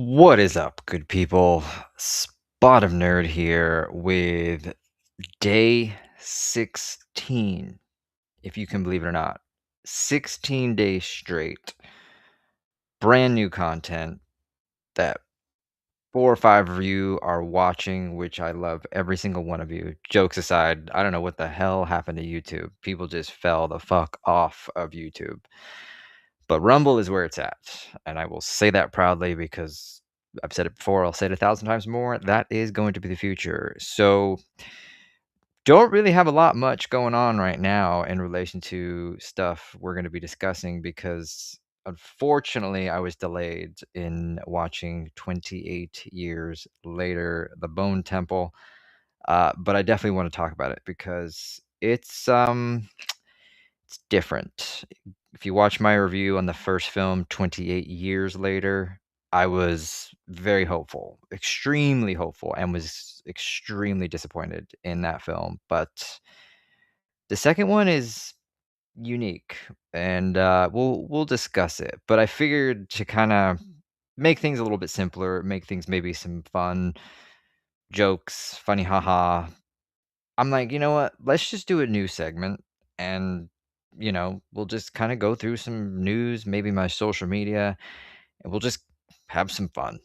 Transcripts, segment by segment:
What is up, good people? Spot of Nerd here with day 16, if you can believe it or not. 16 days straight. Brand new content that four or five of you are watching, which I love every single one of you. Jokes aside, I don't know what the hell happened to YouTube. People just fell the fuck off of YouTube. But Rumble is where it's at. And I will say that proudly because I've said it before, I'll say it 1,000 times more. That is going to be the future. So don't really have a lot much going on right now in relation to stuff we're going to be discussing because unfortunately I was delayed in watching 28 years later, The Bone Temple. But I definitely want to talk about it because it's different. If you watch my review on the first film 28 years later, I was very hopeful, extremely hopeful, and was extremely disappointed in that film. But the second one is unique, and we'll discuss it. But I figured to kind of make things a little bit simpler, make things maybe some fun jokes, funny haha. I'm like, you know what? Let's just do a new segment and we'll just kind of go through some news, maybe my social media, and we'll just have some fun.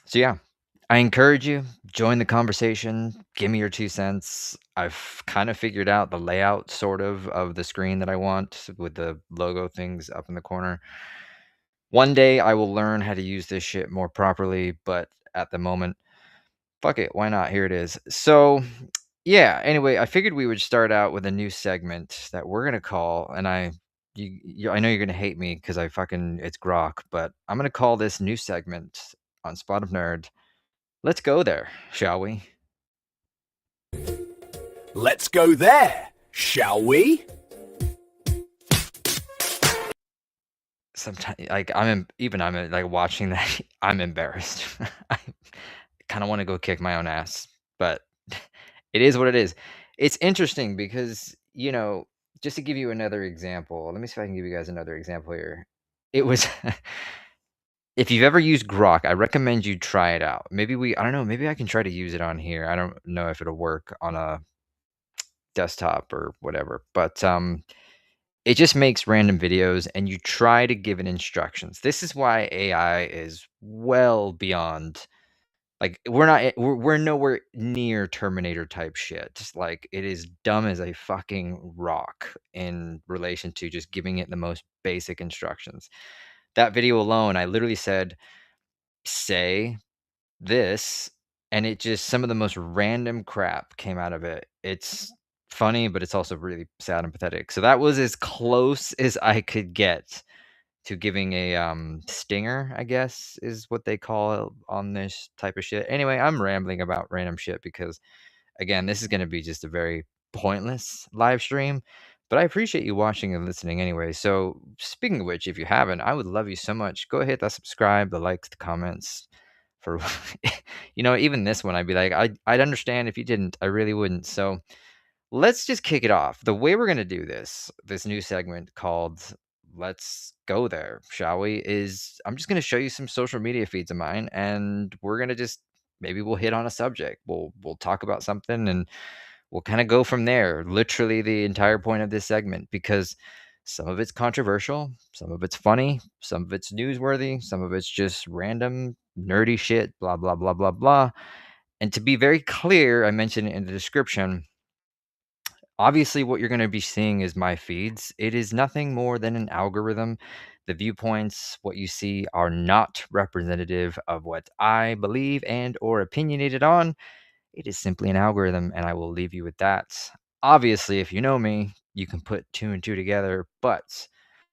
So yeah, I encourage you, join the conversation, give me your 2 cents. I've kind of figured out the layout sort of the screen that I want with the logo things up in the corner. One day I will learn how to use this shit more properly, but at the moment, fuck it, why not? Here it is. So, yeah, anyway, I figured we would start out with a new segment that we're gonna call, and I know you're gonna hate me because it's grok, but I'm gonna call this new segment on Spot of Nerd. Let's go there, shall we? Let's go there, shall we? Sometimes, like I'm like watching that, I'm embarrassed. I kind of want to go kick my own ass, but it is what it is. It's interesting because just to give you another example, let me see if I can give you guys another example here. It was if you've ever used Grok, I recommend you try it out. I don't know, maybe I can try to use it on here. I don't know if it'll work on a desktop or whatever, but it just makes random videos and you try to give it instructions. This is why AI is well beyond, like, we're nowhere near Terminator type shit. Just like it is dumb as a fucking rock in relation to just giving it the most basic instructions. That video alone, I literally said, say this, and it just some of the most random crap came out of it. It's funny, but it's also really sad and pathetic. So that was as close as I could get to giving a stinger, I guess is what they call it on this type of shit. Anyway, I'm rambling about random shit because again, this is going to be just a very pointless live stream, but I appreciate you watching and listening anyway. So, speaking of which, if you haven't, I would love you so much. Go hit that subscribe, the likes, the comments. For even this one, I'd be like, I'd understand if you didn't. I really wouldn't. So, let's just kick it off. The way we're going to do this new segment called Let's Go There, shall we? Is I'm just going to show you some social media feeds of mine and we're going to just maybe we'll hit on a subject. We'll talk about something and we'll kind of go from there. Literally the entire point of this segment because some of it's controversial, some of it's funny, some of it's newsworthy, some of it's just random nerdy shit, blah blah blah blah blah. And to be very clear, I mentioned it in the description, obviously, what you're going to be seeing is my feeds. It is nothing more than an algorithm. The viewpoints, what you see, are not representative of what I believe and or opinionated on. It is simply an algorithm, and I will leave you with that. Obviously, if you know me, you can put two and two together, but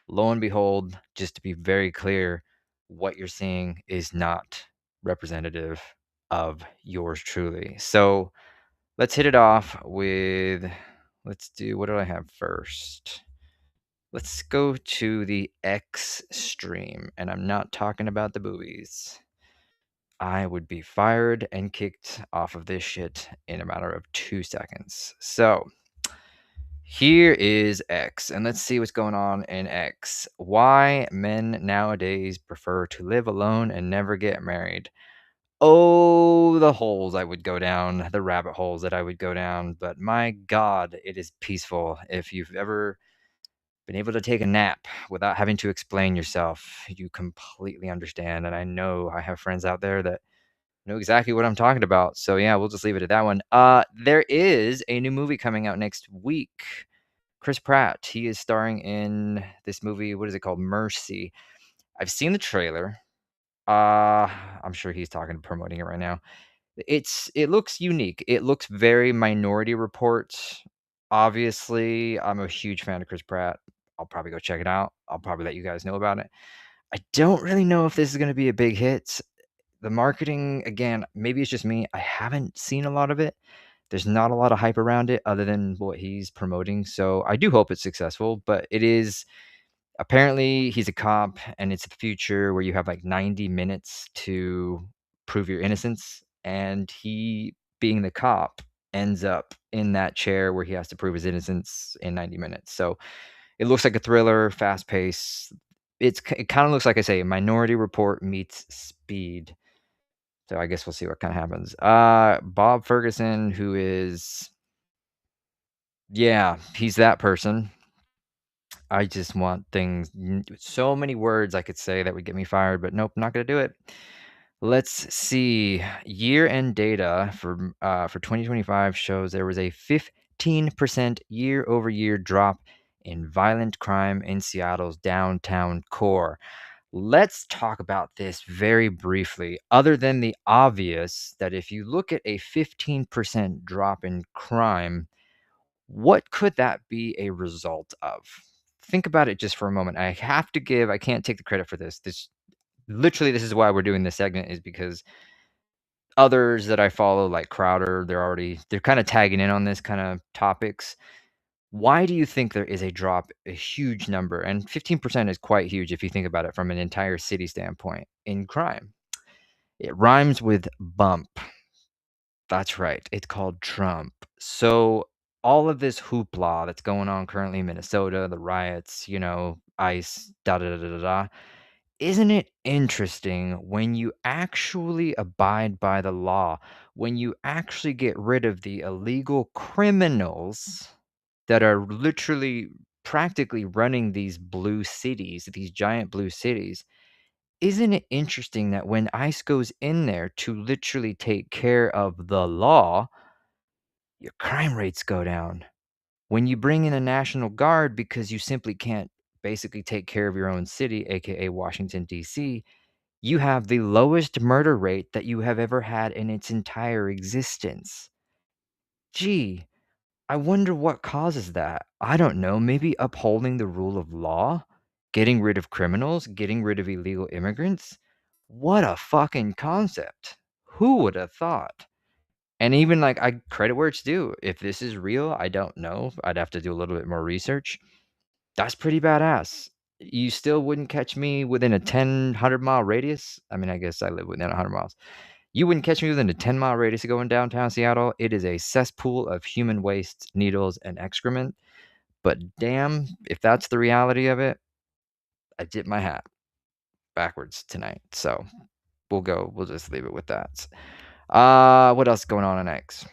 lo and behold, just to be very clear, what you're seeing is not representative of yours truly. So let's hit it off with, let's do, what do I have first? Let's go to the extreme, and I'm not talking about the boobies. I would be fired and kicked off of this shit in a matter of 2 seconds. So, here is X, and let's see what's going on in X. Why men nowadays prefer to live alone and never get married. Oh, the holes I would go down, the rabbit holes that I would go down, but my God, it is peaceful. If you've ever been able to take a nap without having to explain yourself, you completely understand. And I know I have friends out there that know exactly what I'm talking about. So yeah, we'll just leave it at that one. There is a new movie coming out next week. Chris Pratt, he is starring in this movie. What is it called? Mercy. I've seen the trailer. I'm sure he's talking promoting it right now. It looks unique. It looks very Minority Report. Obviously, I'm a huge fan of Chris Pratt. I'll probably go check it out. I'll probably let you guys know about it. I don't really know if this is going to be a big hit. The marketing, again, maybe it's just me. I haven't seen a lot of it. There's not a lot of hype around it other than what he's promoting. So I do hope it's successful, but it is apparently he's a cop and it's a future where you have like 90 minutes to prove your innocence. And he, being the cop, ends up in that chair where he has to prove his innocence in 90 minutes. So it looks like a thriller, fast pace. It kind of looks like I say Minority Report meets Speed. So I guess we'll see what kind of happens. Bob Ferguson, who is, yeah, he's that person. I just want things, so many words I could say that would get me fired, but nope, not going to do it. Let's see. Year-end data for 2025 shows there was a 15% year-over-year drop in violent crime in Seattle's downtown core. Let's talk about this very briefly, other than the obvious that if you look at a 15% drop in crime, what could that be a result of? Think about it just for a moment. I can't take the credit for this. This is why we're doing this segment, is because others that I follow, like Crowder, they're kind of tagging in on this kind of topics. Why do you think there is a drop, a huge number, and 15% is quite huge if you think about it from an entire city standpoint, in crime? It rhymes with bump. That's right. It's called Trump. So all of this hoopla that's going on currently in Minnesota, the riots, ICE, da da da da da. Isn't it interesting when you actually abide by the law, when you actually get rid of the illegal criminals that are literally practically running these blue cities, these giant blue cities? Isn't it interesting that when ICE goes in there to literally take care of the law, your crime rates go down? When you bring in a National Guard because you simply can't basically take care of your own city, aka Washington, D.C., you have the lowest murder rate that you have ever had in its entire existence. Gee, I wonder what causes that. I don't know. Maybe upholding the rule of law? Getting rid of criminals? Getting rid of illegal immigrants? What a fucking concept. Who would have thought? And even like, I credit where it's due. If this is real, I don't know. I'd have to do a little bit more research. That's pretty badass. You still wouldn't catch me within a 100 mile radius. I mean, I guess I live within 100 miles. You wouldn't catch me within a 10-mile radius of going downtown Seattle. It is a cesspool of human waste, needles, and excrement. But damn, if that's the reality of it, I tip my hat backwards tonight. So we'll just leave it with that. What else is going on in X?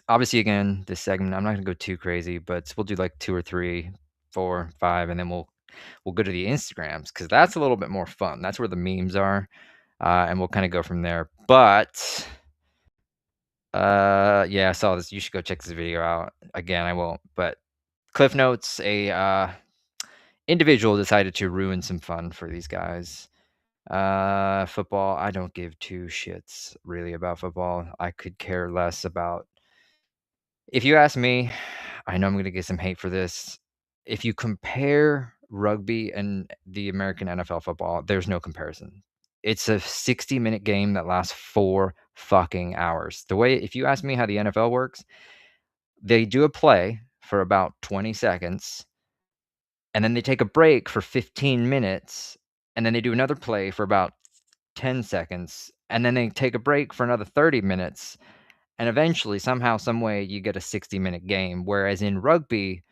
Obviously, again, this segment, I'm not gonna go too crazy, but we'll do like 2 or 3, 4, 5, and then we'll go to the Instagrams because that's a little bit more fun. That's where the memes are, and we'll kind of go from there. But yeah, I saw this. You should go check this video out. Again, I won't. But Cliff Notes: a individual decided to ruin some fun for these guys. Football. I don't give two shits really about football. I could care less about. If you ask me, I know I'm gonna get some hate for this. If you compare rugby and the American NFL football, there's no comparison. It's a 60-minute game that lasts 4 fucking hours. If you ask me how the NFL works, they do a play for about 20 seconds, and then they take a break for 15 minutes, and then they do another play for about 10 seconds, and then they take a break for another 30 minutes, and eventually, somehow, some way, you get a 60-minute game. Whereas in rugby,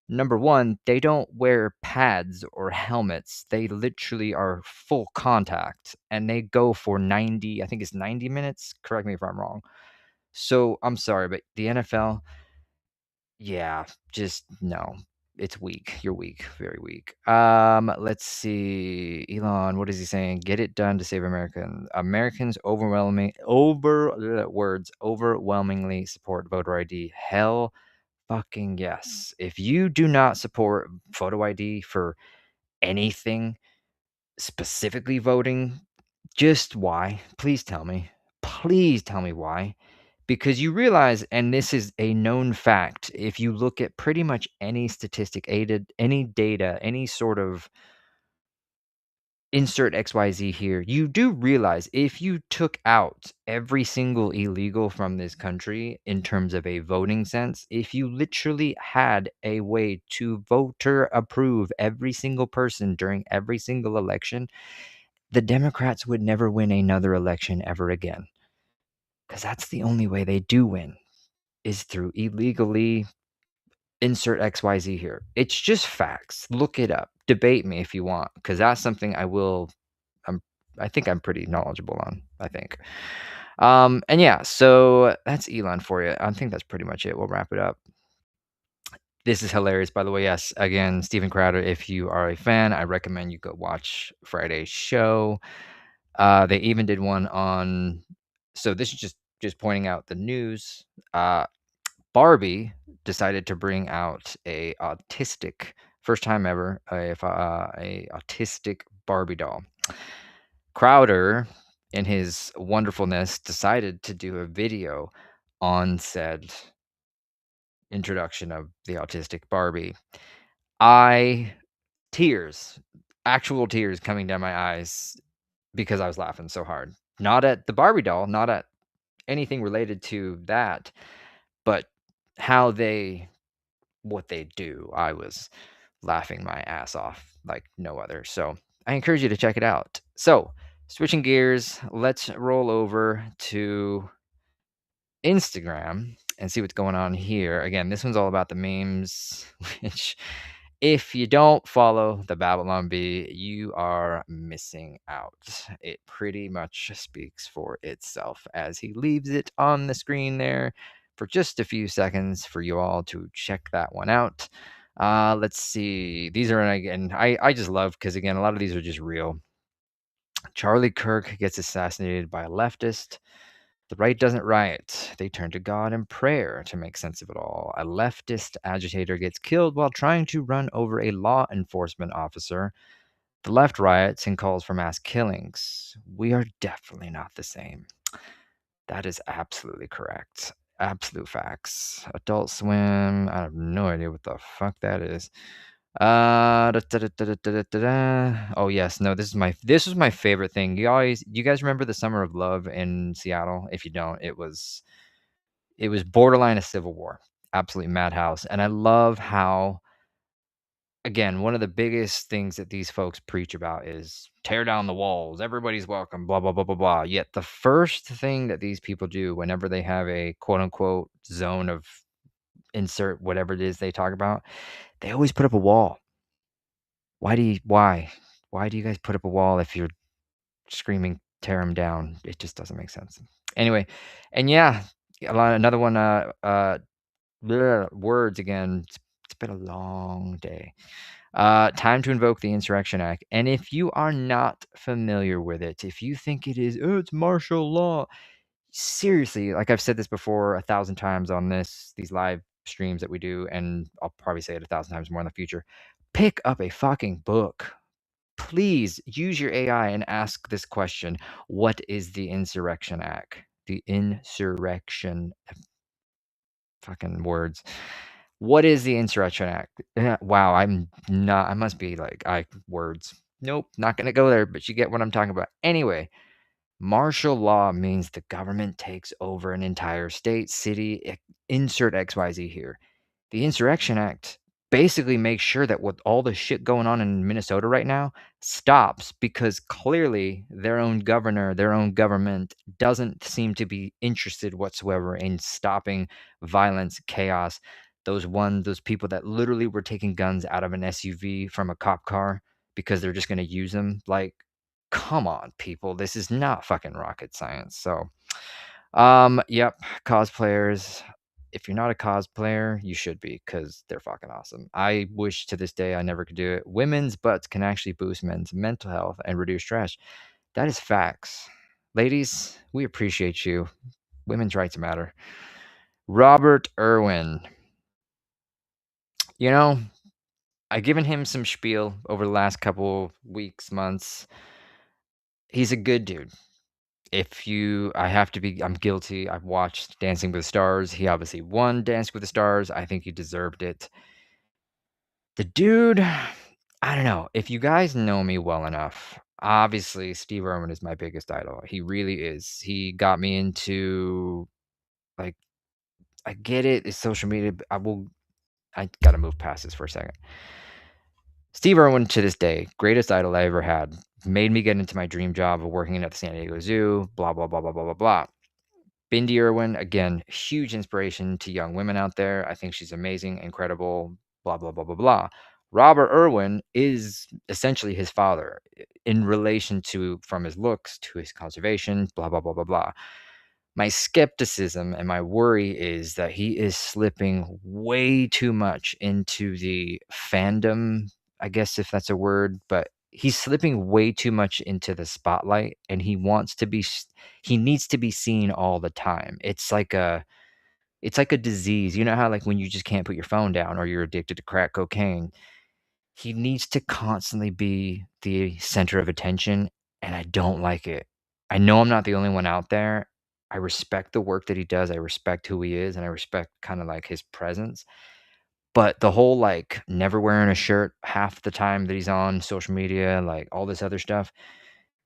number one, they don't wear pads or helmets. They literally are full contact, and they go for 90, I think it's 90 minutes. Correct me if I'm wrong. So I'm sorry, but the NFL, yeah, just no. It's weak. You're weak. Very weak. Let's see. Elon, what is he saying? Get it done to save Americans overwhelmingly support voter ID. Hell fucking yes. If you do not support photo ID for anything, specifically voting, just why? Please tell me. Please tell me why. Because you realize, and this is a known fact, if you look at pretty much any statistic, aided, any data, any sort of insert XYZ here, you do realize if you took out every single illegal from this country in terms of a voting sense, if you literally had a way to voter approve every single person during every single election, the Democrats would never win another election ever again. Because that's the only way they do win, is through illegally insert XYZ here. It's just facts. Look it up. Debate me if you want, because that's something I'm I think I'm pretty knowledgeable on, I think. And yeah, so that's Elon for you. I think that's pretty much it. We'll wrap it up. This is hilarious, by the way. Yes, again, Steven Crowder, if you are a fan, I recommend you go watch Friday's show. They even did one on, so this is just pointing out the news. Barbie decided to bring out a autistic, first time ever, a autistic Barbie doll. Crowder, in his wonderfulness, decided to do a video on said introduction of the autistic Barbie. Tears, actual tears coming down my eyes because I was laughing so hard. Not at the Barbie doll, not at anything related to that, but how what they do. I was laughing my ass off like no other. So I encourage you to check it out. So switching gears, let's roll over to Instagram and see what's going on here. Again, this one's all about the memes, which if you don't follow the Babylon Bee, you are missing out. It pretty much speaks for itself as he leaves it on the screen there for just a few seconds for you all to check that one out. Let's see. These are, again, I just love, because again, a lot of these are just real. Charlie Kirk gets assassinated by a leftist. The right doesn't riot. They turn to God in prayer to make sense of it all. A leftist agitator gets killed while trying to run over a law enforcement officer. The left riots and calls for mass killings. We are definitely not the same. That is absolutely correct. Absolute facts. Adult Swim. I have no idea what the fuck that is. Oh yes, no, this was my favorite thing. You guys remember the Summer of Love in Seattle? If you don't, it was borderline a civil war, absolutely madhouse. And I love how, again, one of the biggest things that these folks preach about is tear down the walls, everybody's welcome, blah blah blah blah blah. Yet the first thing that these people do whenever they have a quote unquote zone of insert whatever it is they talk about, they always put up a wall. Why do you guys put up a wall if you're screaming tear them down? It just doesn't make sense. Anyway, and yeah, another one. Words again. It's been a long day. Time to invoke the Insurrection Act. And if you are not familiar with it, if you think it is, oh, it's martial law, seriously, like I've said this before 1,000 times on these live streams that we do, and I'll probably say it 1,000 times more in the future. Pick up a fucking book. Please use your AI and ask this question. What is the Insurrection Act? The Insurrection, fucking words. What is the Insurrection Act? Wow, I must be like, words. Nope, not going to go there, but you get what I'm talking about. Anyway, martial law means the government takes over an entire state, city, insert XYZ here. The Insurrection Act basically make sure that with all the shit going on in Minnesota right now stops, because clearly their own governor, their own government doesn't seem to be interested whatsoever in stopping violence, chaos. Those people that literally were taking guns out of an SUV from a cop car because they're just going to use them. Like, come on, people. This is not fucking rocket science. So, yep, cosplayers. If you're not a cosplayer, you should be, because they're fucking awesome. I wish to this day I never could do it. Women's butts can actually boost men's mental health and reduce stress. That is facts. Ladies, we appreciate you. Women's rights matter. Robert Irwin. You know, I've given him some spiel over the last couple weeks, months. He's a good dude. I have to be, I'm guilty. I've watched Dancing with the Stars. He obviously won Dancing with the Stars. I think he deserved it. The dude, I don't know. If you guys know me well enough, obviously Steve Irwin is my biggest idol. He really is. He got me into, like, I get it. It's social media. But I gotta move past this for a second. Steve Irwin, to this day, greatest idol I ever had. Made me get into my dream job of working at the San Diego Zoo. Blah blah blah blah blah blah blah. Bindi Irwin, again, huge inspiration to young women out there. I think she's amazing, incredible, blah, blah, blah, blah, blah. Robert Irwin is essentially his father in relation to, from his looks to his conservation, blah, blah, blah, blah, blah. My skepticism and my worry is that he is slipping way too much into the fandom, I guess, if that's a word, but he's slipping way too much into the spotlight, and he needs to be seen all the time. It's like a disease. You know how, like, when you just can't put your phone down or you're addicted to crack cocaine, he needs to constantly be the center of attention, and I don't like it. I know I'm not the only one out there. I respect the work that he does. I respect who he is, and I respect kind of like his presence. But the whole, like, never wearing a shirt half the time that he's on social media, like all this other stuff,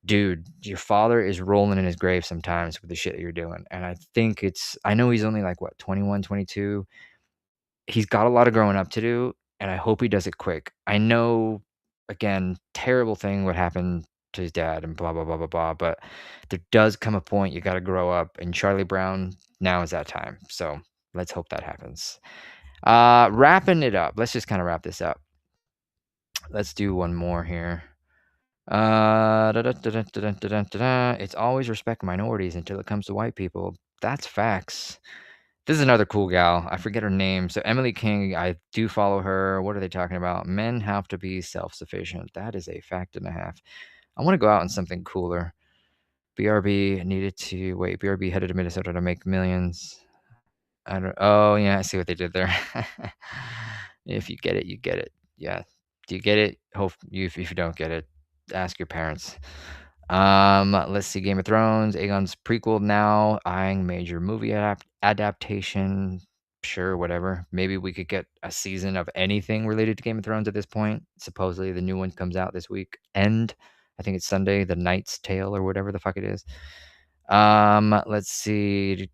dude, your father is rolling in his grave sometimes with the shit that you're doing. And I know he's only like, what, 21, 22. He's got a lot of growing up to do, and I hope he does it quick. I know, again, terrible thing what happened to his dad and blah, blah, blah, blah, blah, but there does come a point you gotta grow up, and Charlie Brown, now is that time. So, let's hope that happens. Wrapping it up. Let's just kinda wrap this up. Let's do one more here. It's always respect minorities until it comes to white people. That's facts. This is another cool gal. I forget her name. So Emily King, I do follow her. What are they talking about? Men have to be self-sufficient. That is a fact and a half. I want to go out on something cooler. BRB headed to Minnesota to make millions. I don't. Oh yeah, I see what they did there. If you get it, you get it. Yeah. Do you get it? Hope you. If you don't get it, ask your parents. Let's see. Game of Thrones. Aegon's prequel now eyeing major movie adaptation. Sure, whatever. Maybe we could get a season of anything related to Game of Thrones at this point. Supposedly the new one comes out this week. I think it's Sunday. The Knight's Tale or whatever the fuck it is. Let's see.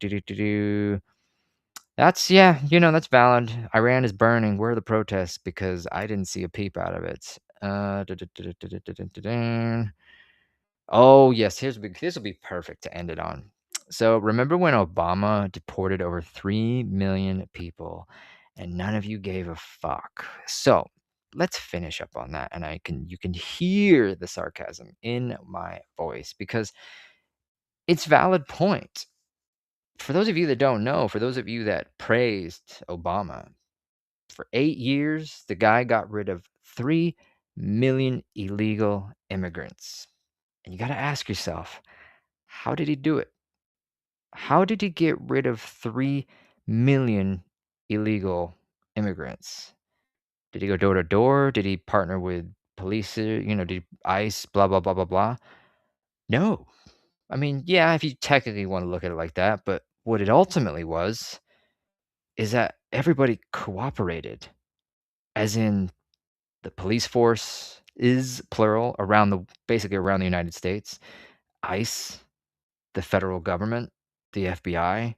That's, yeah, that's valid. Iran is burning. Where are the protests? Because I didn't see a peep out of it. Oh, yes, this will be perfect to end it on. So, remember when Obama deported over 3 million people and none of you gave a fuck? So, let's finish up on that, and you can hear the sarcasm in my voice because it's valid point. For those of you that don't know, for those of you that praised Obama, for 8 years, the guy got rid of 3 million illegal immigrants. And you got to ask yourself, how did he do it? How did he get rid of 3 million illegal immigrants? Did he go door to door? Did he partner with police? Did ICE, blah, blah, blah, blah, blah? No. I mean, yeah, if you technically want to look at it like that, but what it ultimately was is that everybody cooperated, as in the police force is plural basically around the United States, ICE, the federal government, the FBI,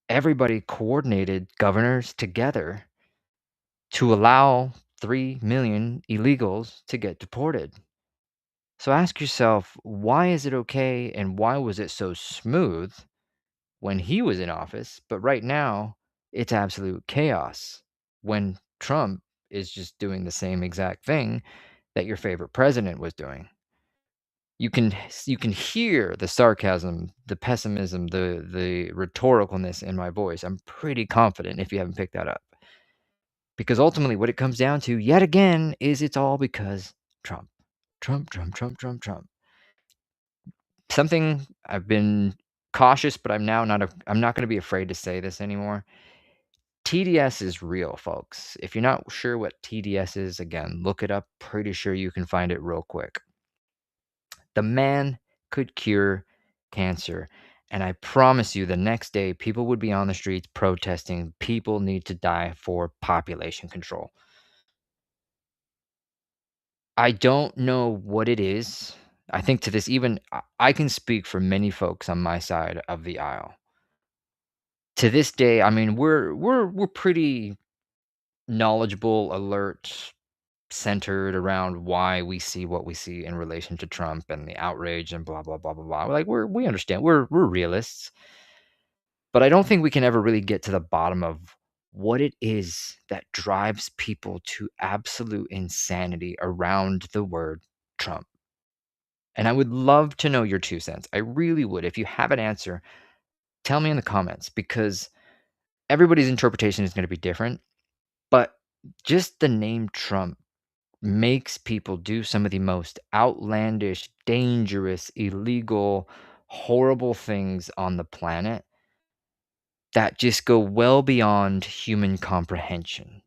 everybody coordinated governors together to allow 3 million illegals to get deported. So ask yourself, why is it okay and why was it so smooth when he was in office, but right now it's absolute chaos when Trump is just doing the same exact thing that your favorite president was doing. You can hear the sarcasm, the pessimism, the rhetoricalness in my voice. I'm pretty confident if you haven't picked that up. Because ultimately what it comes down to yet again is it's all because Trump. Trump, Trump, Trump, Trump, Trump. Something I've been cautious, but I'm not going to be afraid to say this anymore. TDS is real, folks. If you're not sure what TDS is, again, look it up. Pretty sure you can find it real quick. The man could cure cancer. And I promise you, the next day, people would be on the streets protesting. People need to die for population control. I don't know what it is. I think to this, even I can speak for many folks on my side of the aisle. To this day, I mean, we're pretty knowledgeable, alert, centered around why we see what we see in relation to Trump and the outrage and blah blah blah blah blah. Like we understand. We're realists, but I don't think we can ever really get to the bottom of what it is that drives people to absolute insanity around the word Trump. And I would love to know your 2 cents. I really would. If you have an answer, tell me in the comments because everybody's interpretation is going to be different. But just the name Trump makes people do some of the most outlandish, dangerous, illegal, horrible things on the planet that just go well beyond human comprehension.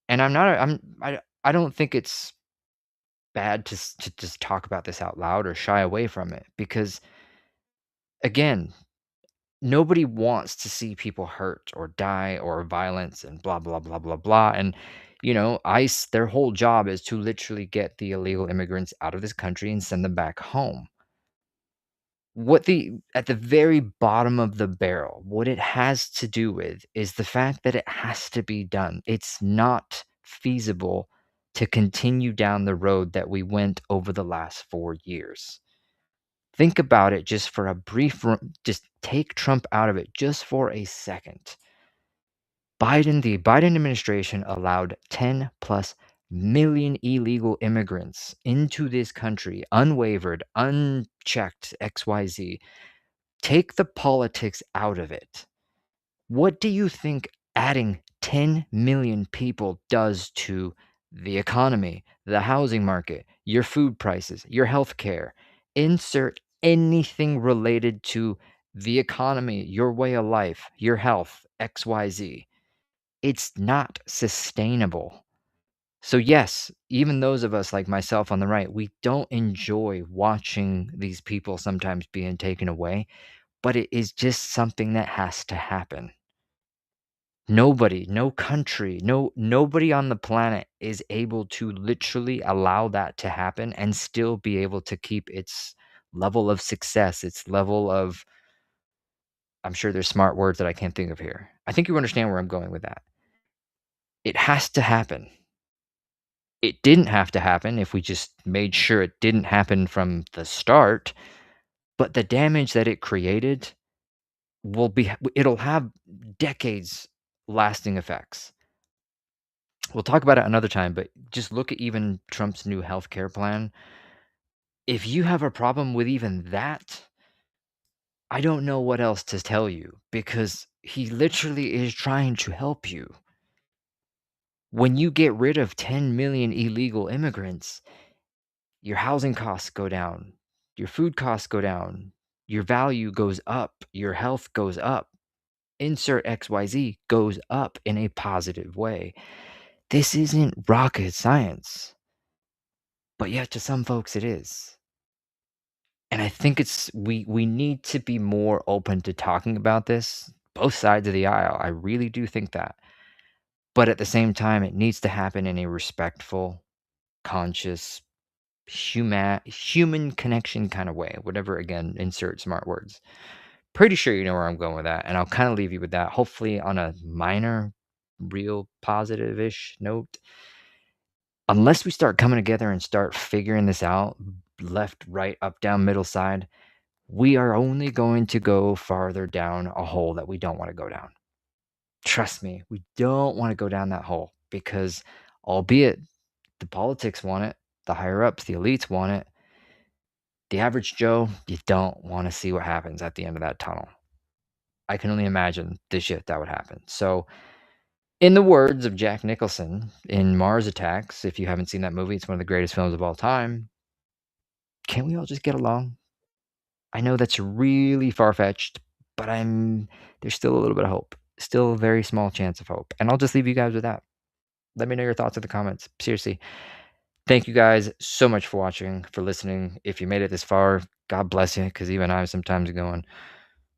And I don't think it's bad to just talk about this out loud or shy away from it because again, nobody wants to see people hurt or die or violence and blah blah blah blah blah. And ICE, their whole job is to literally get the illegal immigrants out of this country and send them back home. What the At the very bottom of the barrel, what it has to do with is the fact that it has to be done. It's not feasible to continue down the road that we went over the last 4 years. Think about it just for a just take Trump out of it just for a second. The Biden administration allowed 10 plus million illegal immigrants into this country, unwavered, unchecked, XYZ. Take the politics out of it. What do you think adding 10 million people does to the economy, the housing market, your food prices, your health care? Insert anything related to the economy, your way of life, your health, XYZ. It's not sustainable. So, yes, even those of us like myself on the right, we don't enjoy watching these people sometimes being taken away, but it is just something that has to happen. Nobody, no country, nobody on the planet is able to literally allow that to happen and still be able to keep its level of success, its level of I'm sure there's smart words that I can't think of here. I think you understand where I'm going with that. It has to happen. It didn't have to happen if we just made sure it didn't happen from the start, but the damage that it created it'll have decades lasting effects. We'll talk about it another time, but just look at even Trump's new healthcare plan. If you have a problem with even that, I don't know what else to tell you because he literally is trying to help you. When you get rid of 10 million illegal immigrants, your housing costs go down, your food costs go down, your value goes up, your health goes up. Insert XYZ goes up in a positive way. This isn't rocket science, but yet to some folks it is. And I think we need to be more open to talking about this, both sides of the aisle. I really do think that. But at the same time, it needs to happen in a respectful, conscious, human connection kind of way. Whatever, again, insert smart words. Pretty sure you know where I'm going with that, and I'll kind of leave you with that. Hopefully on a minor real positive-ish note, unless we start coming together and start figuring this out, left, right, up, down, middle, side, we are only going to go farther down a hole that we don't wanna go down. Trust me, we don't wanna go down that hole because albeit the politics want it, the higher ups, the elites want it, the average Joe, you don't wanna see what happens at the end of that tunnel. I can only imagine the shit that would happen. So, in the words of Jack Nicholson in Mars Attacks, if you haven't seen that movie, it's one of the greatest films of all time. Can we all just get along? I know that's really far-fetched, but there's still a little bit of hope. Still a very small chance of hope. And I'll just leave you guys with that. Let me know your thoughts in the comments. Seriously. Thank you guys so much for watching, for listening. If you made it this far, God bless you, because even I'm sometimes going,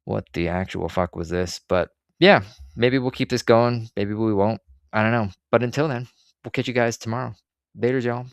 what the actual fuck was this? But yeah, maybe we'll keep this going. Maybe we won't. I don't know. But until then, we'll catch you guys tomorrow. Laters, y'all.